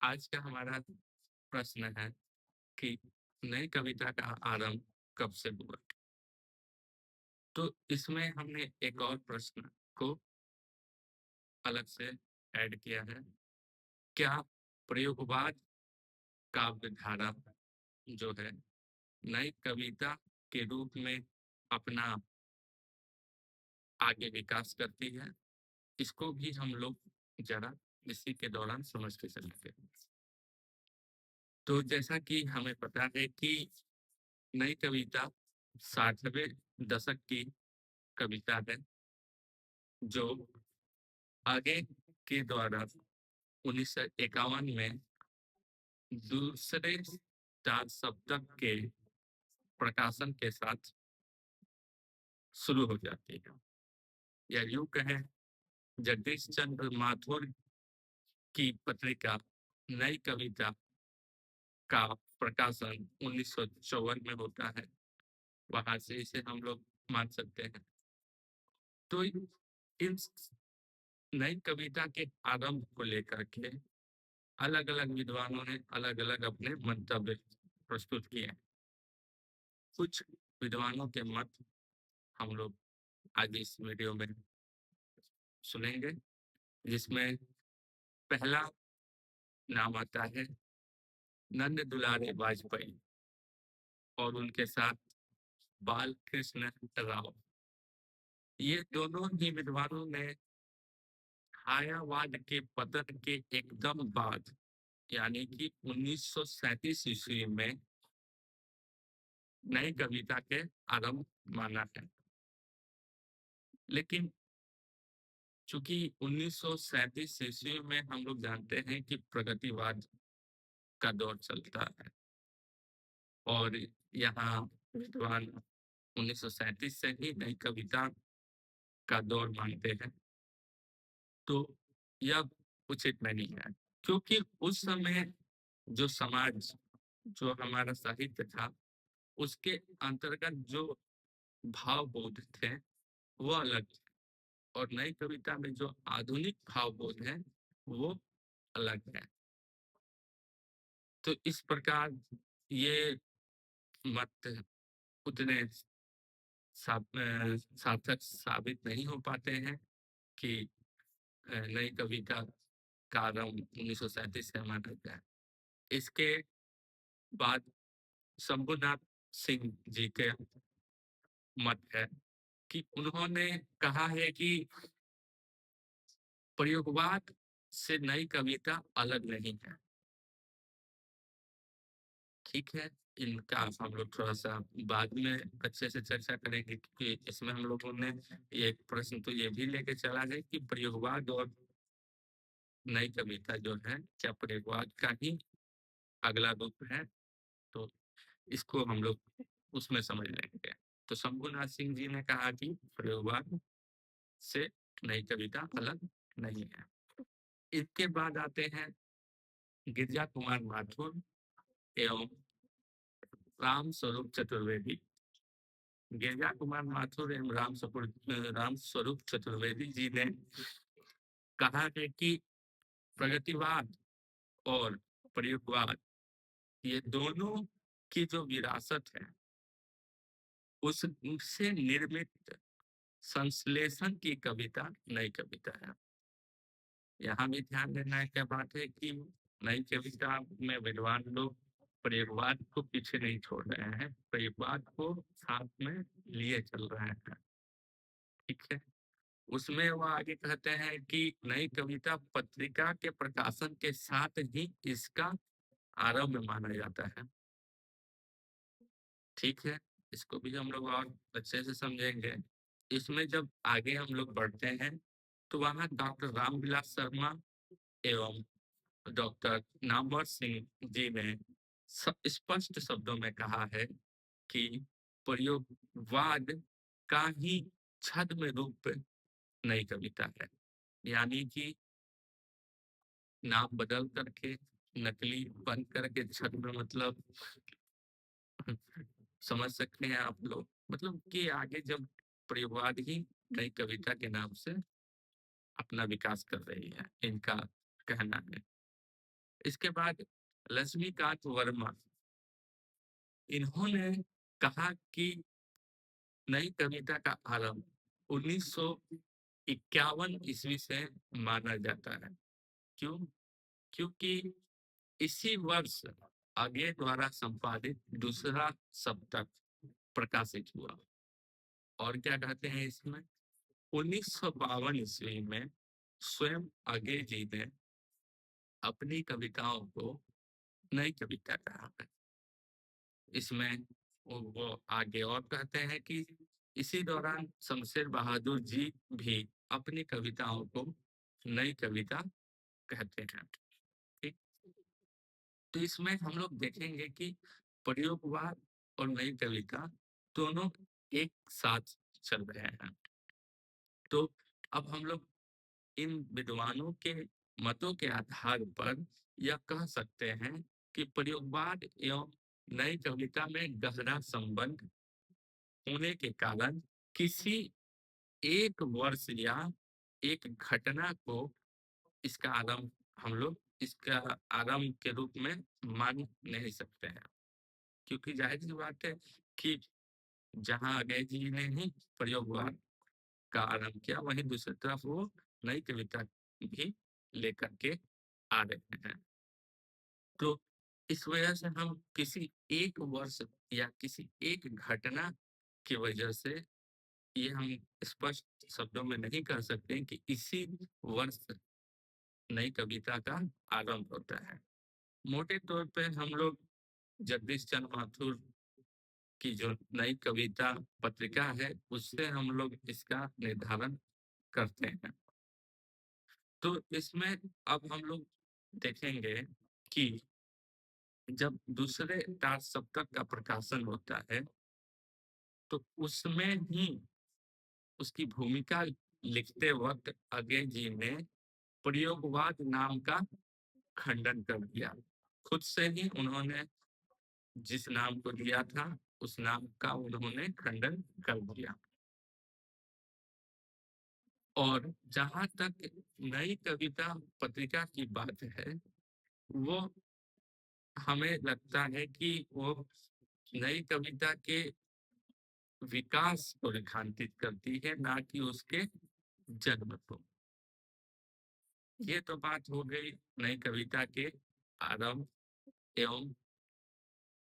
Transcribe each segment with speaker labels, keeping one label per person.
Speaker 1: आज का हमारा प्रश्न है कि नई कविता का आरंभ कब से हुआ। तो इसमें हमने एक और प्रश्न को अलग से ऐड किया है। क्या प्रयोगवाद काव्य धारा जो है नई कविता के रूप में अपना आगे विकास करती है? इसको भी हम लोग जरा इसी के दौरान समझते चलेंगे। तो जैसा कि हमें पता है कि नई कविता 60वें दशक की कविता है, जो आगे के द्वारा 1951 में दूसरे चार सप्तक के प्रकाशन के साथ शुरू हो जाती है। या यूं कहें, जगदीश चंद्र माथुर की पत्रिका नई कविता का प्रकाशन 1954 में होता है। वहां से इसे हम लोग मान सकते हैं। तो इन नई कविता के आरंभ को लेकर के अलग अलग विद्वानों ने अलग अलग अपने मंतव्य प्रस्तुत किए हैं। कुछ विद्वानों के मत हम लोग आज इस वीडियो में सुनेंगे, जिसमें पहला नाम आता है नंद दुलारे वाजपेयी और उनके साथ बाल कृष्ण राव। ये दोनों ही विद्वानों ने छायावाद के पतन के एकदम बाद, यानी कि 1937 ईस्वी में नई कविता के आरंभ माना है। लेकिन चूंकि 1937 ईस्वी में हम लोग जानते हैं कि प्रगतिवाद का दौर चलता है और यहाँ विद्वान 1937 से ही नई कविता का दौर मानते हैं, तो यह उचित नहीं है। क्योंकि उस समय जो समाज, जो हमारा साहित्य था, उसके अंतर्गत जो भावबोध थे वो अलग थे और नई कविता में जो आधुनिक भावबोध है वो अलग है। तो इस प्रकार ये मत उतने सार्थक साबित नहीं हो पाते हैं कि नई कविता का आरंभ 1937 से माना गया। इसके बाद शंभुनाथ सिंह जी के मत है कि उन्होंने कहा है कि प्रयोगवाद से नई कविता अलग नहीं है। ठीक है, इनका हम लोग थोड़ा सा बाद में अच्छे से चर्चा करेंगे, क्योंकि इसमें हम लोगों ने एक प्रश्न तो ये भी लेके चला है कि प्रयोगवाद और नई कविता जो है क्या प्रयोगवाद का ही अगला रूप है। तो इसको हम लोग उसमें समझ लेंगे। तो शंभुनाथ सिंह जी ने कहा कि प्रयोगवाद से नई कविता अलग नहीं है। इसके बाद आते हैं गिरजा कुमार माथुर एवं राम स्वरूप चतुर्वेदी। गिरजा कुमार माथुर एवं राम स्वरूप चतुर्वेदी जी ने कहा है कि प्रगतिवाद और प्रयोगवाद, ये दोनों की जो विरासत है उससे निर्मित संश्लेषण की कविता नई कविता है। यहाँ भी ध्यान देना क्या बात है कि नई कविता में विद्वान लोग प्रयोगवाद को पीछे नहीं छोड़ रहे हैं, प्रयोगवाद को साथ में लिए चल रहे हैं। ठीक है, उसमें वो आगे कहते हैं कि नई कविता पत्रिका के प्रकाशन के साथ ही इसका आरंभ माना जाता है। ठीक है, इसको भी हम लोग और अच्छे से समझेंगे। इसमें जब आगे हम लोग बढ़ते हैं तो वहां डॉक्टर रामविलास शर्मा एवं डॉक्टर नामवर सिंह जी ने स्पष्ट शब्दों में कहा है कि प्रयोगवाद का ही छद्म रूप नई कविता है। यानी कि नाम बदल करके, नकली बन करके छद्म, मतलब समझ सकते हैं आप लोग, मतलब कि आगे जब प्रयोगवाद ही नई कविता के नाम से अपना विकास कर रही है, इनका कहना है। इसके बाद लक्ष्मीकांत वर्मा, इन्होंने कहा कि नई कविता का आरंभ 1951 ईस्वी से माना जाता है। क्यों? क्योंकि इसी वर्ष आगे द्वारा संपादित दूसरा सप्तक प्रकाशित हुआ। और क्या कहते हैं इसमें, 1952 ईस्वी में स्वयं आगे जी ने अपनी कविताओं को नई कविता कहा है। इसमें वो आगे और कहते हैं कि इसी दौरान शमशेर बहादुर जी भी अपनी कविताओं को नई कविता कहते हैं। ठीक, तो इसमें हम लोग देखेंगे कि प्रयोगवाद और नई कविता दोनों एक साथ चल रहे हैं। तो अब हम लोग इन विद्वानों के मतों के आधार पर यह कह सकते हैं कि प्रयोगवाद एवं नई कविता में गहरा संबंध होने के कारण किसी एक वर्ष या एक घटना को इसका आरंभ हम लोग इसका आरंभ के रूप में मान नहीं सकते हैं। क्योंकि जाहिर सी बात है कि जहां अजय जी ने ही प्रयोगवाद का आरंभ किया, वहीं दूसरी तरफ वो नई कविता भी लेकर के आ रहे हैं। तो इस वजह से हम किसी एक वर्ष या किसी एक घटना की वजह से ये हम स्पष्ट शब्दों में नहीं कह सकते कि इसी वर्ष नई कविता का आरंभ होता है। मोटे तौर पे हम लोग जगदीश चंद्र माथुर की जो नई कविता पत्रिका है उससे हम लोग इसका निर्धारण करते हैं। तो इसमें अब हम लोग देखेंगे कि जब दूसरे तार सप्तक का प्रकाशन होता है तो उसमें ही उसकी भूमिका लिखते वक्त अजय जी ने प्रयोगवाद नाम का खंडन कर दिया। खुद से ही उन्होंने जिस नाम को दिया था उस नाम का उन्होंने खंडन कर दिया। और जहां तक नई कविता पत्रिका की बात है, वो हमें लगता है कि वो नई कविता के विकास को रेखांकित करती है, ना कि उसके जन्म को। ये तो बात हो गई नई कविता के आरंभ एवं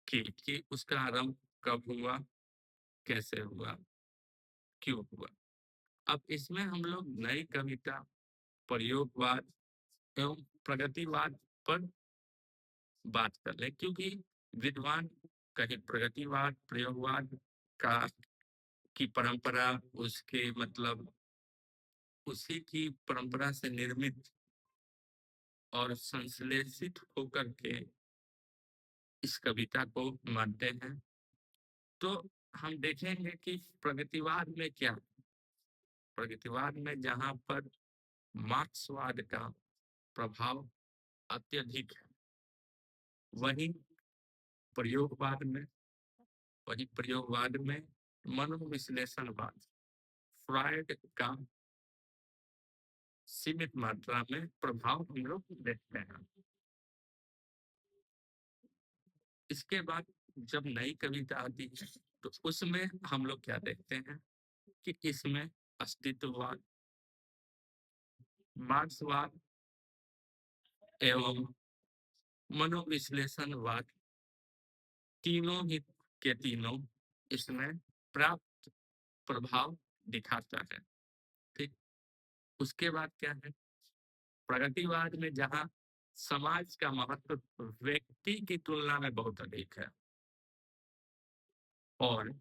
Speaker 1: कि उसका आरंभ कब हुआ, कैसे हुआ, क्यों हुआ। अब इसमें हम लोग नई कविता, प्रयोगवाद एवं प्रगतिवाद पर बात कर लें, क्योंकि विद्वान कहीं प्रगतिवाद प्रयोगवाद का की परंपरा उसके मतलब उसी की परंपरा से निर्मित और संश्लेषित होकर के इस कविता को मानते हैं। तो हम देखेंगे कि प्रगतिवाद में क्या, प्रगतिवाद में जहां पर मार्क्सवाद का प्रभाव अत्यधिक है, वहीं प्रयोगवाद में मनोविश्लेषणवाद, फ्रायड का सीमित मात्रा में प्रभाव हम लोग देखते हैं। इसके बाद जब नई कविता आती है तो उसमें हम लोग क्या देखते हैं कि इसमें अस्तित्ववाद, मार्क्सवाद एवं मनोविश्लेषणवाद तीनों ही के तीनों इसमें प्राप्त प्रभाव दिखाता है। ठीक, उसके बाद क्या है, प्रगतिवाद में जहां समाज का महत्व व्यक्ति की तुलना में बहुत अधिक है, और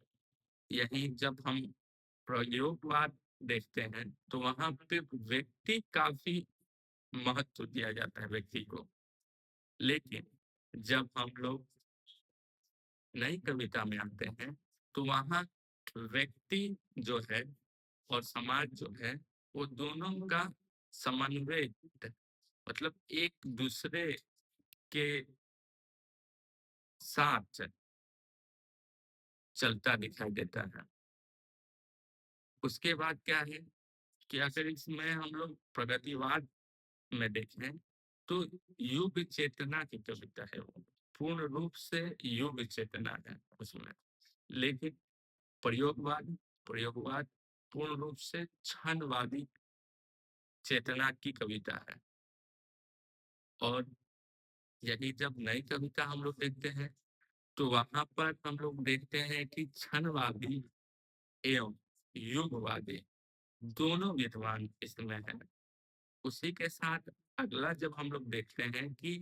Speaker 1: यही जब हम प्रयोगवाद देखते हैं तो वहां पे व्यक्ति काफी महत्व दिया जाता है व्यक्ति को। लेकिन जब हम लोग नई कविता में आते हैं तो वहां व्यक्ति जो है और समाज जो है वो दोनों का समन्वय मतलब एक दूसरे के साथ चलता दिखाई देता है। उसके बाद क्या है कि अगर इसमें हम लोग प्रगतिवाद में देखें तो युग चेतना की कविता है वो, पूर्ण रूप से युग चेतना है उसमें। लेकिन प्रयोगवाद प्रयोगवाद पूर्ण रूप से क्षणवादी चेतना की कविता है। और यही जब नई कविता हम लोग देखते हैं तो वहां पर हम लोग देखते हैं कि क्षणवादी एवं युगवादी दोनों विद्वान इसमें हैं। उसी के साथ अगला जब हम लोग देखते हैं कि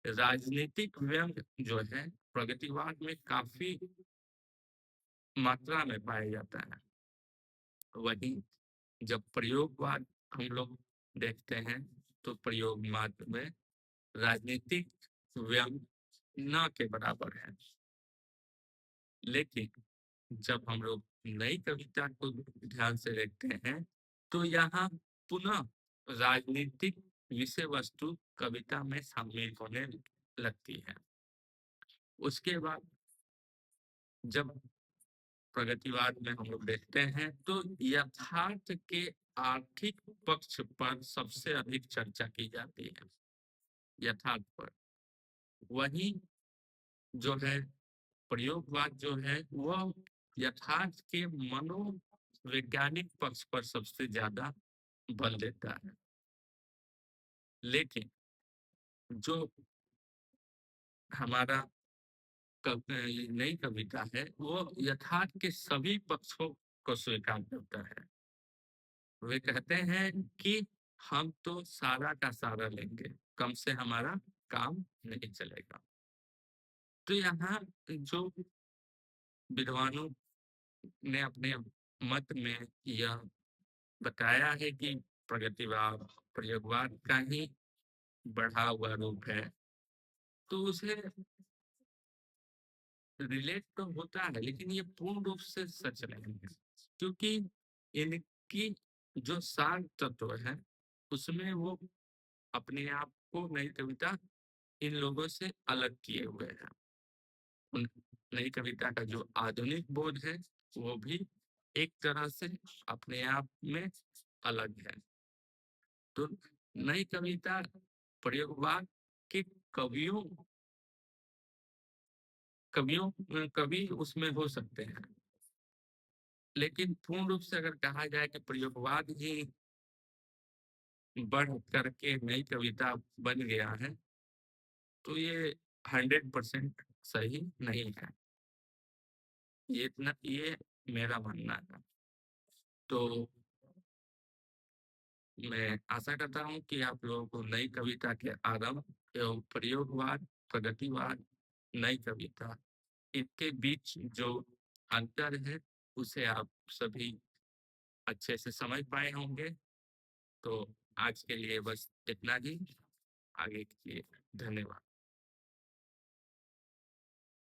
Speaker 1: राजनीतिक व्यंग जो है प्रगतिवाद में काफी मात्रा में पाया जाता है, वही जब प्रयोगवाद हम लोग देखते हैं तो प्रयोगवाद में राजनीतिक व्यंग न के बराबर है। लेकिन जब हम लोग नई कविता को ध्यान से देखते हैं तो यहाँ पुनः राजनीतिक विषय वस्तु कविता में शामिल होने लगती है। उसके बाद जब प्रगतिवाद में हम लोग देखते हैं तो यथार्थ के आर्थिक पक्ष पर सबसे अधिक चर्चा की जाती है, यथार्थ पर। वही जो है प्रयोगवाद जो है वह यथार्थ के मनोवैज्ञानिक पक्ष पर सबसे ज्यादा बल देता है। लेकिन जो हमारा नई कविता है वो यथार्थ के सभी पक्षों को स्वीकार करता है। वे कहते हैं कि हम तो सारा का सारा लेंगे, कम से हमारा काम नहीं चलेगा। तो यहाँ जो विद्वानों ने अपने मत में यह बताया है कि प्रगतिवाद प्रयोगवाद का ही बढ़ा हुआ रूप है, तो उसे रिलेट तो होता है, लेकिन ये पूर्ण रूप से सच नहीं है। क्योंकि इनकी जो सार तत्व है उसमें वो अपने आप को नई कविता इन लोगों से अलग किए हुए हैं। उन नई कविता का जो आधुनिक बोध है वो भी एक तरह से अपने आप में अलग है। तो नई कविता प्रयोगवाद के कवियों कवियों कवि उसमें हो सकते हैं, लेकिन पूर्ण रूप से अगर कहा जाए कि प्रयोगवाद ही बढ़ करके नई कविता बन गया है तो ये 100% सही नहीं है। ये मेरा मानना है। तो मैं आशा करता हूँ कि आप लोगों को नई कविता के आरंभ एवं प्रयोगवाद प्रगतिवाद नई कविता इनके बीच जो अंतर है उसे आप सभी अच्छे से समझ पाए होंगे। तो आज के लिए बस इतना ही। आगे के लिए धन्यवाद।